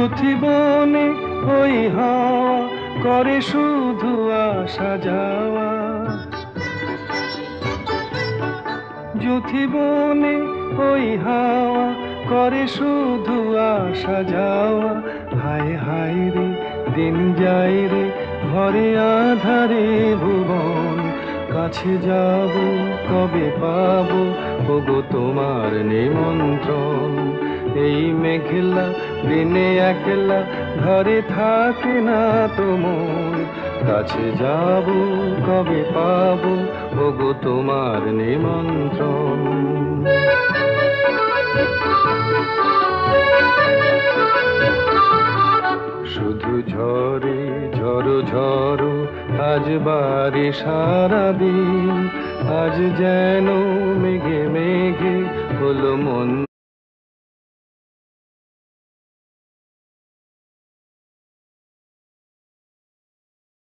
যুথিবনে ওই হাওয়া করে শুধু আসা যাওয়া। যুথিবনে ওই হাওয়া করে শুধু আসা যাওয়া। হায় হায় রে দিন যায় রে ঘরে আধারে ভুবন। কাছে যাব কবে পাবো ওগো তোমার নিমন্ত্রণ। এই মেঘলা দিনে একলা ঘরে থাকে না তো মন। কাছে যাব কবে পাবো ওগো তোমার নিমন্ত্রণ। শুধু ঝরে ঝড়ো ঝড়ো আজ বারে সারাদিন। আজ যেন মেঘে মেঘে হলো মন।